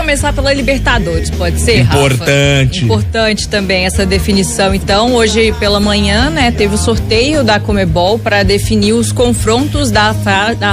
começar pela Libertadores, pode ser, Importante. Rafa? Importante também essa definição. Então, hoje pela manhã, né, teve o sorteio da Conmebol para definir os confrontos da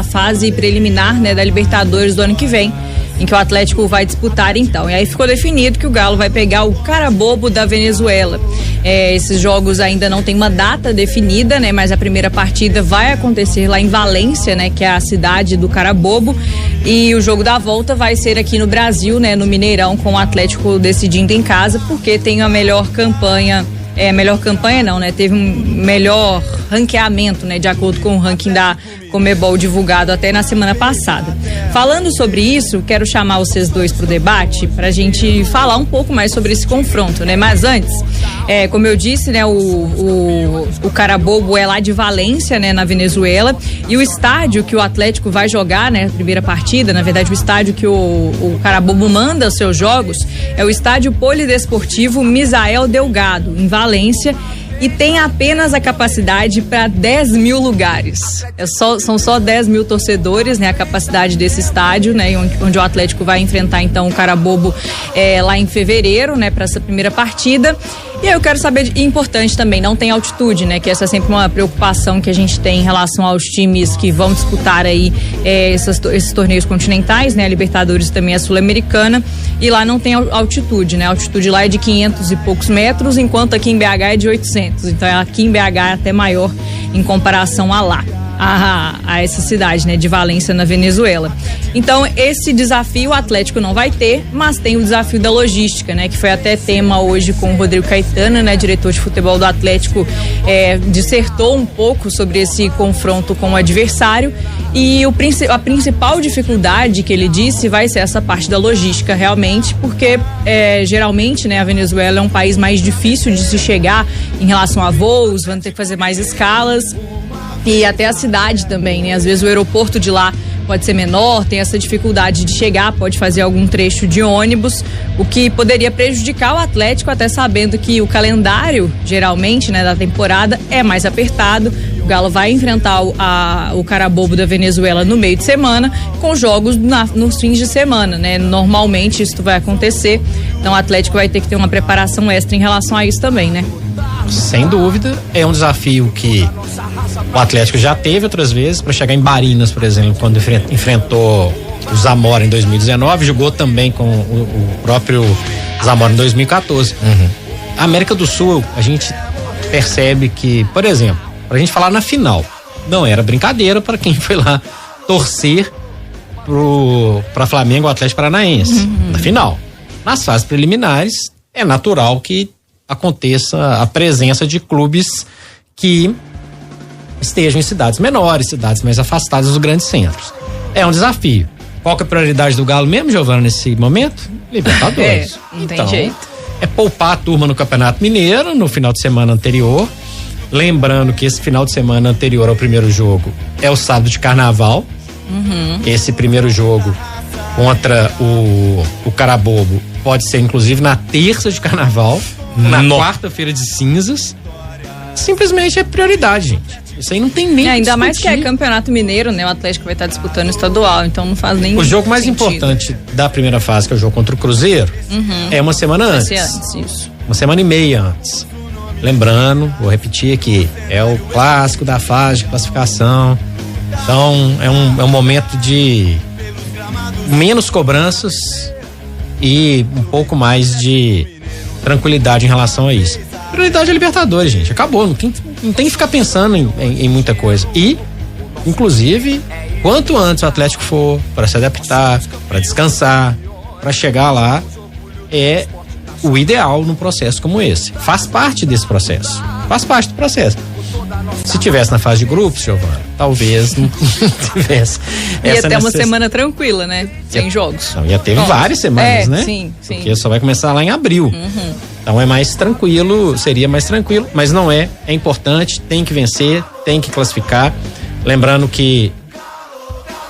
fase preliminar, né, da Libertadores do ano que vem, em que o Atlético vai disputar então. E aí ficou definido que o Galo vai pegar o Carabobo da Venezuela. Esses jogos ainda não tem uma data definida, né? Mas a primeira partida vai acontecer lá em Valência, né? Que é a cidade do Carabobo. E o jogo da volta vai ser aqui no Brasil, né? No Mineirão, com o Atlético decidindo em casa, porque tem a melhor campanha. Melhor campanha não, né? Teve um melhor ranqueamento, né? De acordo com o ranking da Conmebol divulgado até na semana passada. Falando sobre isso, quero chamar vocês dois para o debate pra gente falar um pouco mais sobre esse confronto, né? Mas antes, como eu disse, né? O Carabobo é lá de Valência, né? Na Venezuela, e o estádio que o Atlético vai jogar, né? Primeira partida, na verdade o estádio que o Carabobo manda os seus jogos é o estádio Polidesportivo Misael Delgado, em Valência, e tem apenas a capacidade para 10 mil lugares. São só 10 mil torcedores, né? A capacidade desse estádio, né? Onde o Atlético vai enfrentar então o Carabobo lá em fevereiro, né? Para essa primeira partida. E aí eu quero saber, importante também, não tem altitude, né? Que essa é sempre uma preocupação que a gente tem em relação aos times que vão disputar aí esses torneios continentais, né? A Libertadores também é sul-americana, e lá não tem altitude, né? A altitude lá é de 500 e poucos metros, enquanto aqui em BH é de 800. Então aqui em BH é até maior em comparação a lá. A essa cidade, né, de Valência, na Venezuela. Então, esse desafio o Atlético não vai ter, mas tem o desafio da logística, né, que foi até tema hoje com o Rodrigo Caetano, né, diretor de futebol do Atlético, dissertou um pouco sobre esse confronto com o adversário, e a principal dificuldade que ele disse vai ser essa parte da logística, realmente, porque geralmente, né, a Venezuela é um país mais difícil de se chegar em relação a voos, vão ter que fazer mais escalas. E até a cidade também, né? Às vezes o aeroporto de lá pode ser menor, tem essa dificuldade de chegar, pode fazer algum trecho de ônibus, o que poderia prejudicar o Atlético, até sabendo que o calendário, geralmente, né, da temporada é mais apertado. O Galo vai enfrentar o Carabobo da Venezuela no meio de semana, com jogos nos fins de semana, né? Normalmente isso vai acontecer, então o Atlético vai ter que ter uma preparação extra em relação a isso também, né? Sem dúvida, é um desafio que o Atlético já teve outras vezes, para chegar em Barinas, por exemplo, quando enfrentou o Zamora em 2019, jogou também com o próprio Zamora em 2014. A América do Sul, a gente percebe que, por exemplo, pra gente falar na final, não era brincadeira para quem foi lá torcer pra Flamengo ou Atlético Paranaense, na final. Nas fases preliminares, é natural que aconteça a presença de clubes que estejam em cidades menores, cidades mais afastadas dos grandes centros. É um desafio. Qual que é a prioridade do Galo mesmo, Giovana, nesse momento? Libertadores. Não tem jeito. É poupar a turma no Campeonato Mineiro no final de semana anterior. Lembrando que esse final de semana anterior ao primeiro jogo é o sábado de Carnaval. Esse primeiro jogo contra o Carabobo pode ser inclusive na terça de Carnaval, na quarta-feira de cinzas. Simplesmente é prioridade, gente. Isso aí não tem nem ainda mais que é Campeonato Mineiro, né? O Atlético vai estar disputando o estadual, então não faz nem o jogo mais importante da primeira fase, que é o jogo contra o Cruzeiro, é uma semana antes. Isso. Uma semana e meia antes. Lembrando, vou repetir aqui, é o clássico da fase de classificação. Então, é um momento de menos cobranças e um pouco mais de tranquilidade em relação a isso. Prioridade é Libertadores, gente. Acabou. Não tem que ficar pensando em muita coisa. E, inclusive, quanto antes o Atlético for para se adaptar, para descansar, para chegar lá, é o ideal num processo como esse. Faz parte desse processo. Faz parte do processo. Se tivesse na fase de grupos, Giovana, talvez não tivesse. Ia ter uma semana tranquila, né? Sem jogos. Não, ia ter várias semanas, né? Sim. Porque só vai começar lá em abril. Então é mais tranquilo, seria mais tranquilo, mas não é. É importante, tem que vencer, tem que classificar. Lembrando que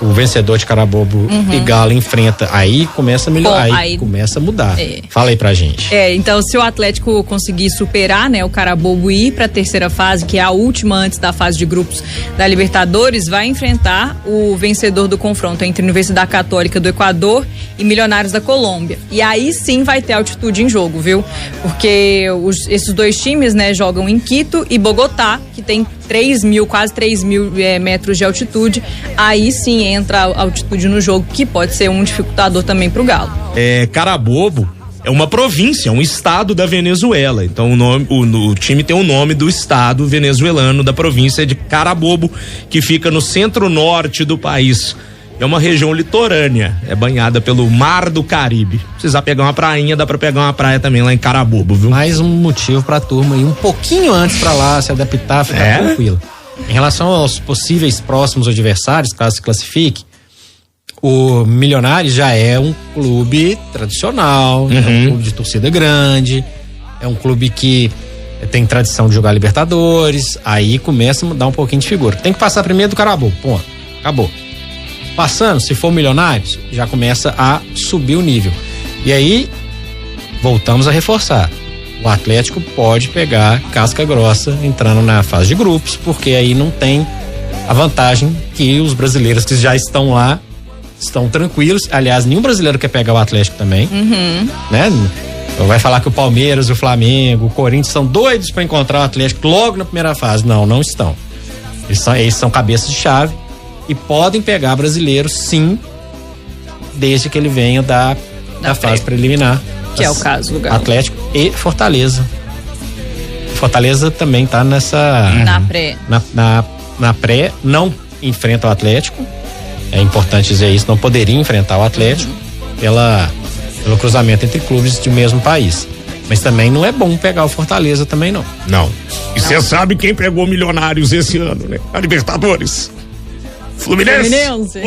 o vencedor de Carabobo e Galo enfrenta, aí começa a melhorar, aí começa a mudar. Fala aí pra gente. Então se o Atlético conseguir superar, né, o Carabobo e ir pra terceira fase, que é a última antes da fase de grupos da Libertadores, vai enfrentar o vencedor do confronto entre Universidade Católica do Equador e Milionários da Colômbia. E aí sim vai ter altitude em jogo, viu? Porque esses dois times, né, jogam em Quito e Bogotá, que tem quase 3.000 metros de altitude. Aí sim entra a altitude no jogo, que pode ser um dificultador também pro Galo. Carabobo é uma província, um estado da Venezuela. Então o time tem o nome do estado venezuelano da província de Carabobo, que fica no centro-norte do país. É uma região litorânea, é banhada pelo Mar do Caribe. Se precisar pegar uma prainha, dá pra pegar uma praia também lá em Carabobo, viu? Mais um motivo pra turma ir um pouquinho antes pra lá, se adaptar, ficar tranquilo. Em relação aos possíveis próximos adversários, caso se classifique, o Milionários já é um clube tradicional, é um clube de torcida grande, é um clube que tem tradição de jogar Libertadores, aí começa a mudar um pouquinho de figura. Tem que passar primeiro do Carabobo, ponto, acabou. Passando, se for Milionários, já começa a subir o nível. E aí, voltamos a reforçar. O Atlético pode pegar casca grossa entrando na fase de grupos, porque aí não tem a vantagem que os brasileiros que já estão lá estão tranquilos. Aliás, nenhum brasileiro quer pegar o Atlético também, né? Vai falar que o Palmeiras, o Flamengo, o Corinthians são doidos para encontrar o Atlético logo na primeira fase. Não estão. Eles são cabeças de chave e podem pegar brasileiros, sim, desde que ele venha da fase preliminar. Que é o caso do Galo. Atlético e Fortaleza. Fortaleza também tá nessa... Na pré. Na pré, não enfrenta o Atlético. É importante dizer isso, não poderia enfrentar o Atlético pelo cruzamento entre clubes do mesmo país. Mas também não é bom pegar o Fortaleza também, não. Não. E você sabe quem pegou Milionários esse ano, né? A Libertadores. Fluminense.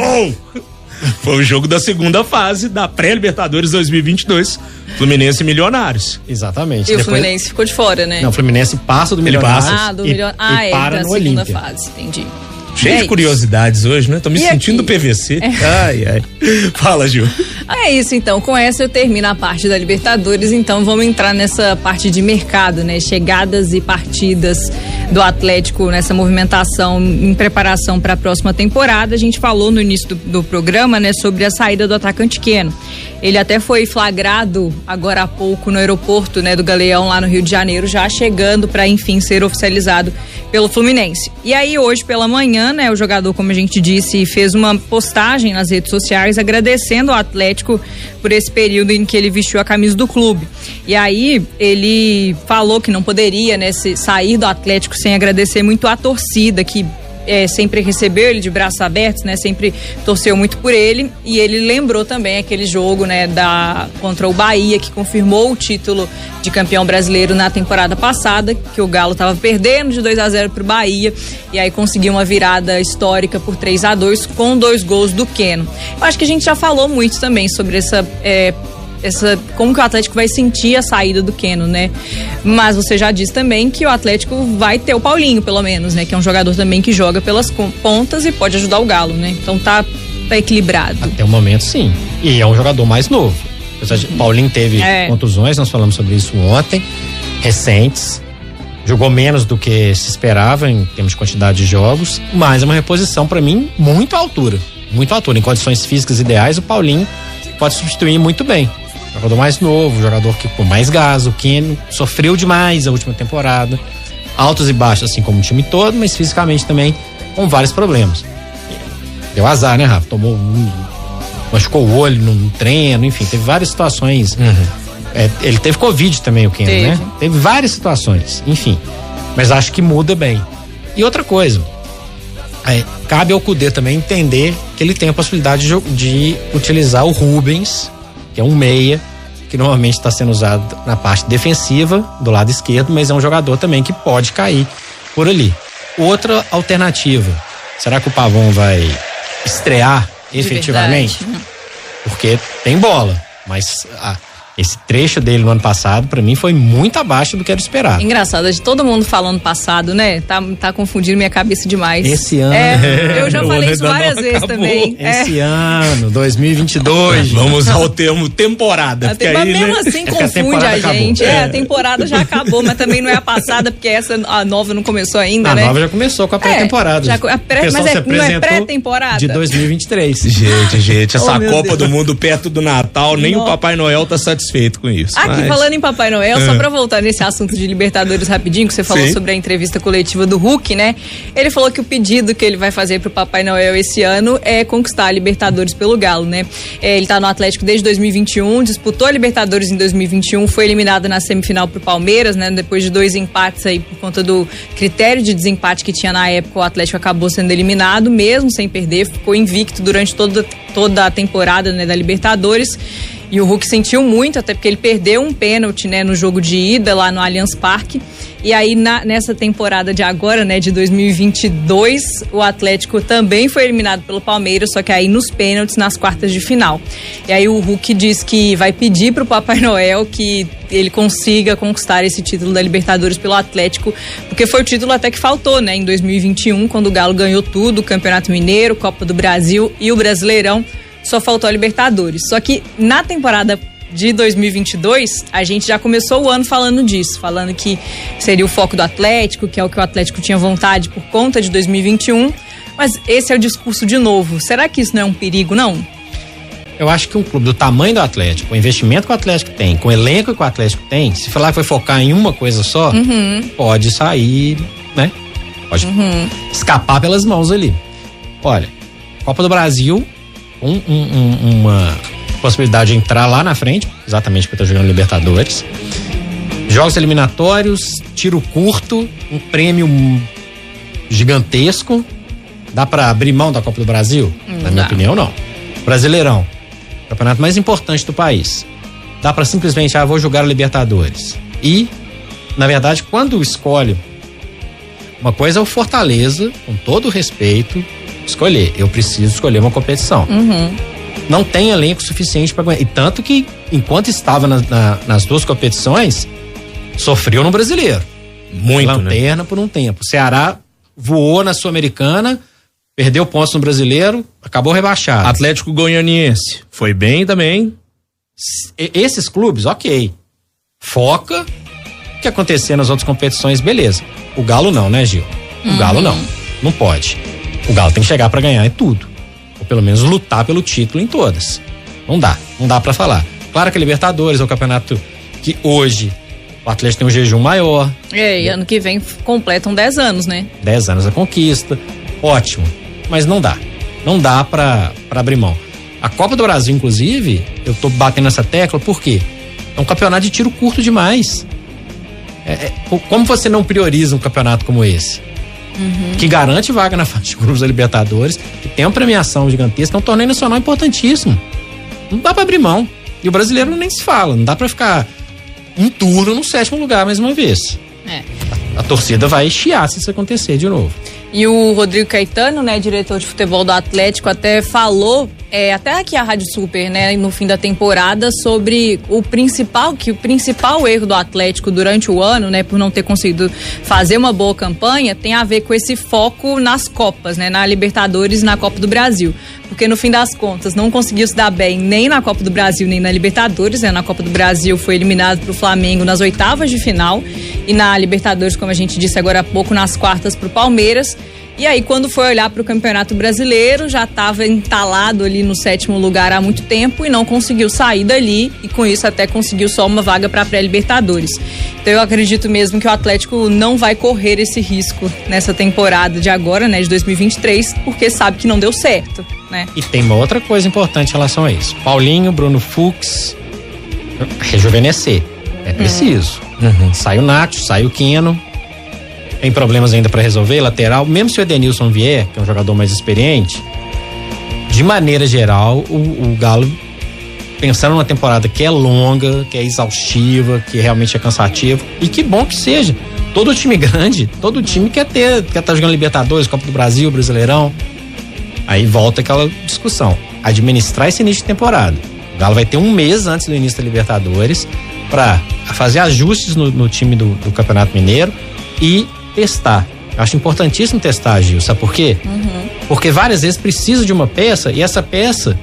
Foi o jogo da segunda fase da pré-Libertadores 2022. Fluminense e Milionários. Exatamente. E o Fluminense ficou de fora, né? Não, o Fluminense passa do Milionários. E para no Olímpia. Segunda fase, entendi. Cheio de curiosidades hoje, né? Tô me sentindo PVC. Ai. Fala, Gil. É isso, então. Com essa eu termino a parte da Libertadores, então vamos entrar nessa parte de mercado, né? Chegadas e partidas do Atlético nessa movimentação em preparação para a próxima temporada. A gente falou no início do programa, né, sobre a saída do atacante Keno. Ele até foi flagrado agora há pouco no aeroporto, né, do Galeão lá no Rio de Janeiro, já chegando para enfim ser oficializado pelo Fluminense. E aí hoje pela manhã, né, o jogador, como a gente disse, fez uma postagem nas redes sociais agradecendo ao Atlético por esse período em que ele vestiu a camisa do clube. E aí ele falou que não poderia, né, sair do Atlético sem agradecer muito a torcida que sempre recebeu ele de braços abertos, né? Sempre torceu muito por ele, e ele lembrou também aquele jogo, né, contra o Bahia, que confirmou o título de campeão brasileiro na temporada passada, que o Galo estava perdendo de 2-0 pro Bahia, e aí conseguiu uma virada histórica por 3-2 com 2 gols do Keno. Eu acho que a gente já falou muito também sobre como que o Atlético vai sentir a saída do Keno, né? Mas você já disse também que o Atlético vai ter o Paulinho, pelo menos, né? Que é um jogador também que joga pelas pontas e pode ajudar o Galo, né? Então tá equilibrado. Até o momento, sim. E é um jogador mais novo. Paulinho teve contusões, nós falamos sobre isso ontem, recentes. Jogou menos do que se esperava em termos de quantidade de jogos, mas é uma reposição, para mim, muito à altura. Muito à altura. Em condições físicas ideais, o Paulinho pode substituir muito bem. Jogador mais novo, jogador que com mais gás. O Keno sofreu demais a última temporada, altos e baixos, assim como o time todo, mas fisicamente também com vários problemas. Deu azar, né, Rafa? Machucou o olho no treino, enfim, teve várias situações. Ele teve Covid também, o Keno, né? Teve várias situações, enfim. Mas acho que muda bem. E outra coisa, cabe ao Cudê também entender que ele tem a possibilidade de utilizar o Rubens, que é um meia, que normalmente está sendo usado na parte defensiva, do lado esquerdo, mas é um jogador também que pode cair por ali. Outra alternativa, será que o Pavão vai estrear efetivamente? Porque tem bola, mas Esse trecho dele no ano passado, pra mim, foi muito abaixo do que era esperado. Engraçado, de todo mundo falando passado, né? Tá confundindo minha cabeça demais. Esse ano. Eu já falei isso várias vezes também. Esse ano, 2022. Vamos ao termo temporada. Mas mesmo assim confunde a gente. A temporada já acabou, mas também não é a passada, porque a nova não começou ainda, né? A nova já começou com a pré-temporada. Mas não é pré-temporada? De 2023. Gente, essa Copa do Mundo perto do Natal, nem o Papai Noel tá satisfeito com isso. Aqui, falando em Papai Noel, só pra voltar nesse assunto de Libertadores rapidinho, que você falou sobre a entrevista coletiva do Hulk, né? Ele falou que o pedido que ele vai fazer pro Papai Noel esse ano é conquistar a Libertadores pelo Galo, né? Ele tá no Atlético desde 2021, disputou a Libertadores em 2021, foi eliminado na semifinal pro Palmeiras, né? Depois de 2 empates aí, por conta do critério de desempate que tinha na época, o Atlético acabou sendo eliminado, mesmo sem perder, ficou invicto durante toda a temporada, né, da Libertadores. E o Hulk sentiu muito, até porque ele perdeu um pênalti, né, no jogo de ida lá no Allianz Parque. E aí nessa temporada de agora, né, de 2022, o Atlético também foi eliminado pelo Palmeiras, só que aí nos pênaltis, nas quartas de final. E aí o Hulk diz que vai pedir pro Papai Noel que ele consiga conquistar esse título da Libertadores pelo Atlético, porque foi o título até que faltou, né, em 2021, quando o Galo ganhou tudo, o Campeonato Mineiro, Copa do Brasil e o Brasileirão. Só faltou a Libertadores. Só que na temporada de 2022, a gente já começou o ano falando disso, falando que seria o foco do Atlético, que é o que o Atlético tinha vontade por conta de 2021, mas esse é o discurso de novo. Será que isso não é um perigo, não? Eu acho que um clube do tamanho do Atlético, o investimento que o Atlético tem, com o elenco que o Atlético tem, se falar que vai focar em uma coisa só, pode sair, né? Pode escapar pelas mãos ali. Olha, Copa do Brasil, uma possibilidade de entrar lá na frente, exatamente porque tá jogando Libertadores. Jogos eliminatórios, tiro curto, um prêmio gigantesco. Dá pra abrir mão da Copa do Brasil? Na minha opinião, não. Brasileirão, campeonato mais importante do país. Dá pra simplesmente, vou jogar o Libertadores. E, na verdade, quando escolhe, uma coisa é o Fortaleza, com todo o respeito, escolher. Eu preciso escolher uma competição. Não tem elenco suficiente para ganhar. E tanto que, enquanto estava nas duas competições, sofreu no Brasileiro. Muito, lanterna, né? Por um tempo. O Ceará voou na Sul-Americana, perdeu pontos no Brasileiro, acabou rebaixado. Atlético Goianiense foi bem também. Esses clubes, ok. Foca. O que acontecer nas outras competições, beleza. O Galo não, né, Gil? O Galo não pode. O Galo tem que chegar pra ganhar em tudo. Ou pelo menos lutar pelo título em todas. Não dá pra falar. Claro que a Libertadores é um campeonato que hoje o Atlético tem um jejum maior. E ano que vem completam 10 anos, né? 10 anos da conquista. Ótimo. Mas não dá. Não dá pra abrir mão. A Copa do Brasil, inclusive, eu tô batendo nessa tecla, por quê? É um campeonato de tiro curto demais. Como você não prioriza um campeonato como esse? Que garante vaga na fase de grupos da Libertadores, que tem uma premiação gigantesca, é um torneio nacional importantíssimo. Não dá pra abrir mão. E o brasileiro nem se fala, não dá pra ficar um turno no 7º lugar mais uma vez. A torcida vai chiar se isso acontecer de novo. E o Rodrigo Caetano, né, diretor de futebol do Atlético, até falou, até aqui a Rádio Super, né, no fim da temporada, sobre o principal erro do Atlético durante o ano, né, por não ter conseguido fazer uma boa campanha, tem a ver com esse foco nas Copas, né, na Libertadores e na Copa do Brasil. Porque no fim das contas não conseguiu se dar bem nem na Copa do Brasil, nem na Libertadores, né, na Copa do Brasil foi eliminado pro Flamengo nas oitavas de final e na Libertadores, como a gente disse agora há pouco, nas quartas pro Palmeiras. E aí, quando foi olhar para o Campeonato Brasileiro, já estava entalado ali no 7º lugar há muito tempo e não conseguiu sair dali, e com isso até conseguiu só uma vaga para a pré-Libertadores. Então eu acredito mesmo que o Atlético não vai correr esse risco nessa temporada de agora, né, de 2023, porque sabe que não deu certo, né? E tem uma outra coisa importante em relação a isso. Paulinho, Bruno Fux, rejuvenescer. É preciso. Sai o Nacho, sai o Quino. Tem problemas ainda para resolver, lateral, mesmo se o Edenilson vier, que é um jogador mais experiente, de maneira geral, o Galo, pensando numa temporada que é longa, que é exaustiva, que realmente é cansativo, e que bom que seja. Todo time grande, todo time quer estar jogando Libertadores, Copa do Brasil, Brasileirão. Aí volta aquela discussão. Administrar esse início de temporada. O Galo vai ter um mês antes do início da Libertadores para fazer ajustes no time do Campeonato Mineiro e testar. Eu acho importantíssimo testar, Gil, sabe por quê? Porque várias vezes precisa de uma peça e essa peça,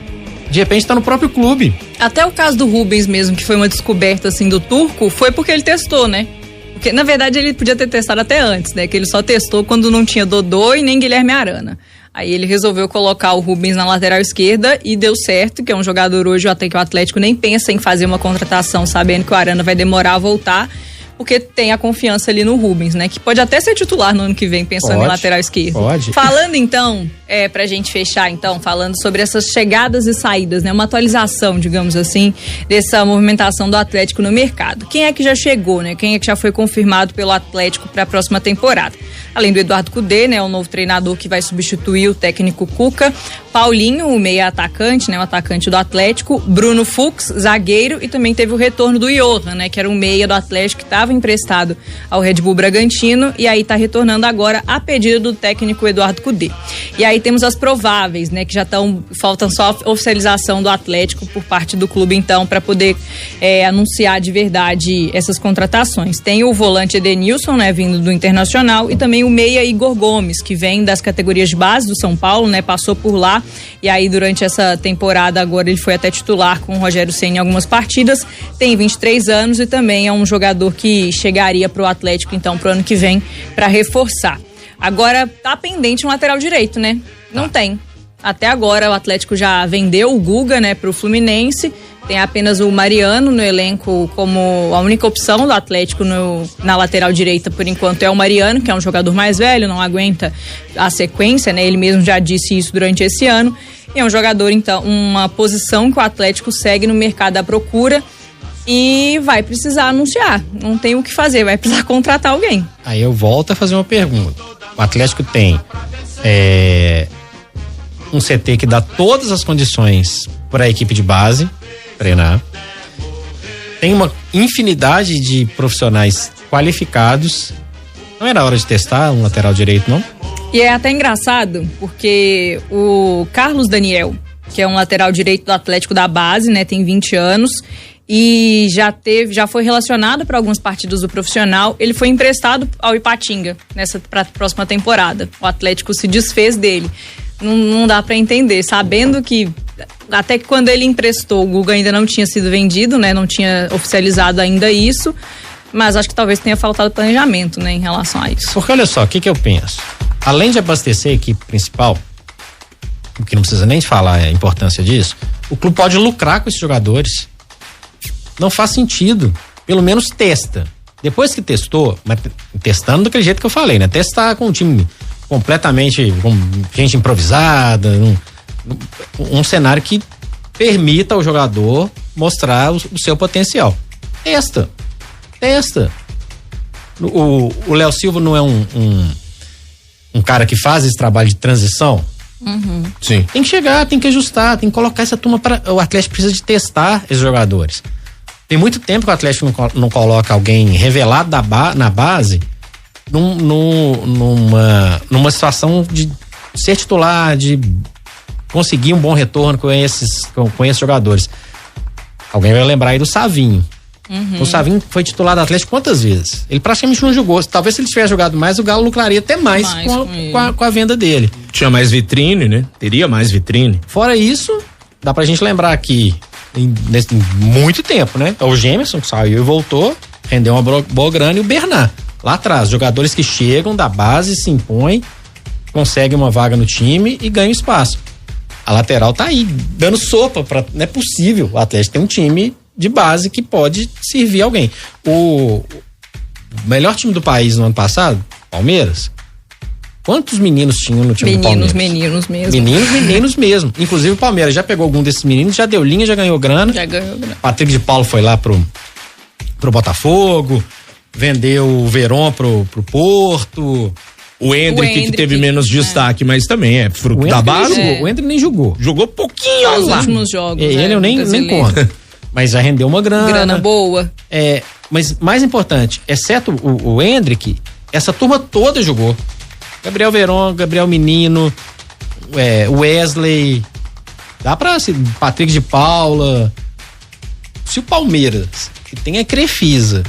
de repente, está no próprio clube. Até o caso do Rubens mesmo, que foi uma descoberta assim do Turco, foi porque ele testou, né? Porque, na verdade, ele podia ter testado até antes, né? Que ele só testou quando não tinha Dodô e nem Guilherme Arana. Aí ele resolveu colocar o Rubens na lateral esquerda e deu certo, que é um jogador hoje até que o Atlético nem pensa em fazer uma contratação, sabendo que o Arana vai demorar a voltar, porque tem a confiança ali no Rubens, né? Que pode até ser titular no ano que vem, pensando em lateral esquerdo. Pode. Falando então, pra gente fechar então, falando sobre essas chegadas e saídas, né? Uma atualização, digamos assim, dessa movimentação do Atlético no mercado. Quem é que já chegou, né? Quem é que já foi confirmado pelo Atlético para a próxima temporada? Além do Eduardo Cudê, né? O novo treinador que vai substituir o técnico Cuca. Paulinho, o meia atacante, né? O atacante do Atlético. Bruno Fux, zagueiro. E também teve o retorno do Johan, né? Que era um meia do Atlético que estava emprestado ao Red Bull Bragantino. E aí está retornando agora a pedido do técnico Eduardo Cudê. E aí temos as prováveis, né? Que já faltam só a oficialização do Atlético por parte do clube, então, para poder anunciar de verdade essas contratações. Tem o volante Edenilson, né? Vindo do Internacional. E também o meia Igor Gomes, que vem das categorias de base do São Paulo, né? Passou por lá e aí durante essa temporada agora ele foi até titular com o Rogério Ceni em algumas partidas, tem 23 anos e também é um jogador que chegaria pro Atlético então pro ano que vem para reforçar. Agora tá pendente um lateral direito, né? Não tem. Até agora o Atlético já vendeu o Guga, né, pro Fluminense. Tem apenas o Mariano no elenco como a única opção do Atlético na lateral direita, por enquanto, é o Mariano, que é um jogador mais velho, não aguenta a sequência, né? Ele mesmo já disse isso durante esse ano. E é um jogador, então, uma posição que o Atlético segue no mercado à procura e vai precisar anunciar. Não tem o que fazer, vai precisar contratar alguém. Aí eu volto a fazer uma pergunta. O Atlético tem um CT que dá todas as condições para a equipe de base treinar. Tem uma infinidade de profissionais qualificados. Não era hora de testar um lateral direito, não? E é até engraçado, porque o Carlos Daniel, que é um lateral direito do Atlético da base, né, tem 20 anos e já foi relacionado para algumas partidas do profissional. Ele foi emprestado ao Ipatinga para a próxima temporada. O Atlético se desfez dele. Não dá para entender, sabendo que até que quando ele emprestou, o Guga ainda não tinha sido vendido, né? Não tinha oficializado ainda isso, mas acho que talvez tenha faltado planejamento, né, em relação a isso. Porque olha só, o que eu penso? Além de abastecer a equipe principal, o que não precisa nem falar a importância disso, o clube pode lucrar com esses jogadores. Não faz sentido. Pelo menos testa. Depois que testou, mas testando daquele jeito que eu falei, né? Testar com um time completamente com gente improvisada, um cenário que permita ao jogador mostrar o seu potencial. Testa. O Léo Silva não é um cara que faz esse trabalho de transição? Sim. Tem que chegar, tem que ajustar, tem que colocar essa turma o Atlético precisa de testar esses jogadores. Tem muito tempo que o Atlético não coloca alguém revelado na base numa situação de ser titular, de conseguir um bom retorno com esses jogadores. Alguém vai lembrar aí do Savinho. O Savinho foi titular do Atlético quantas vezes? Ele praticamente não jogou. Talvez se ele tivesse jogado mais, o Galo lucraria até mais com a venda dele. Tinha mais vitrine, né? Teria mais vitrine. Fora isso, dá pra gente lembrar aqui nesse muito tempo, né? O Gemerson, que saiu e voltou, rendeu uma boa grana, e o Bernard. Lá atrás, jogadores que chegam da base, se impõem, conseguem uma vaga no time e ganham espaço. A lateral tá aí, dando sopa não é possível. O Atlético tem um time de base que pode servir alguém. O melhor time do país no ano passado, Palmeiras, quantos meninos tinham no time do Palmeiras? Meninos mesmo. Inclusive o Palmeiras já pegou algum desses meninos, já deu linha, já ganhou grana. Patrick de Paulo foi lá pro Botafogo, vendeu o Verón pro Porto. O Hendrick, que teve menos destaque, mas também é fruto da base. O Hendrick nem jogou. Jogou pouquinho nos últimos jogos. Ele eu nem conto. Mas já rendeu uma grana. Grana boa. Mas mais importante, exceto o Hendrick, essa turma toda jogou. Gabriel Verón, Gabriel Menino, Wesley, dá pra Patrick de Paula, Se o Palmeiras, que tem a Crefisa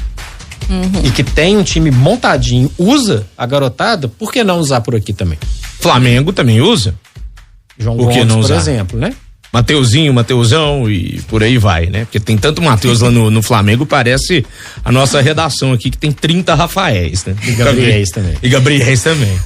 e que tem um time montadinho, usa a garotada, por que não usar por aqui também? Flamengo também usa. João Gomes, por exemplo, né? Mateusão e por aí vai, né? Porque tem tanto Mateus lá no Flamengo, parece a nossa redação aqui que tem 30 Rafaéis, né? E Gabriéis também. E Gabriéis também.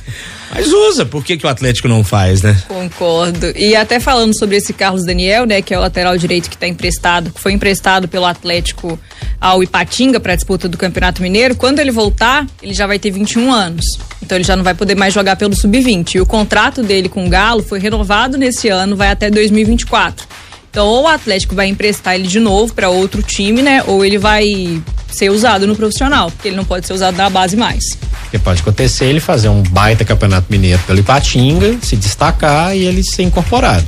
Mas usa, por que o Atlético não faz, né? Concordo. E até falando sobre esse Carlos Daniel, né, que é o lateral direito que está emprestado, que foi emprestado pelo Atlético ao Ipatinga para a disputa do Campeonato Mineiro, quando ele voltar, ele já vai ter 21 anos. Então ele já não vai poder mais jogar pelo Sub-20. E o contrato dele com o Galo foi renovado nesse ano, vai até 2024. Então ou o Atlético vai emprestar ele de novo para outro time, né, ou ele vai ser usado no profissional, porque ele não pode ser usado na base mais. Porque pode acontecer ele fazer um baita Campeonato Mineiro pelo Ipatinga, se destacar e ele ser incorporado.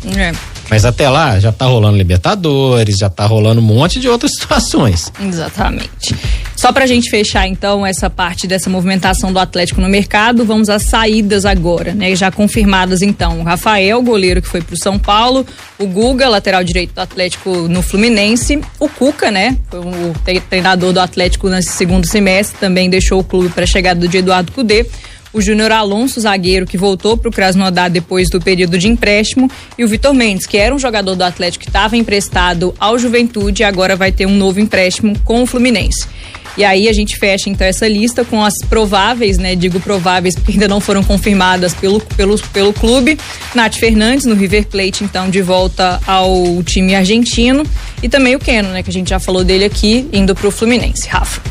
Mas até lá já tá rolando Libertadores, já tá rolando um monte de outras situações. Exatamente. Só pra gente fechar então essa parte dessa movimentação do Atlético no mercado, vamos às saídas agora, né? Já confirmadas então, o Rafael, goleiro que foi pro São Paulo, o Guga, lateral direito do Atlético no Fluminense, o Cuca, né? Foi o treinador do Atlético nesse segundo semestre, também deixou o clube para a chegada de Eduardo Cudê. O Júnior Alonso, zagueiro, que voltou para o Krasnodar depois do período de empréstimo, e o Vitor Mendes, que era um jogador do Atlético que estava emprestado ao Juventude e agora vai ter um novo empréstimo com o Fluminense. E aí a gente fecha então essa lista com as prováveis, né? Digo prováveis porque ainda não foram confirmadas pelo clube. Nath Fernandes no River Plate, então de volta ao time argentino, e também o Keno, né? Que a gente já falou dele aqui, indo pro Fluminense. Rafa.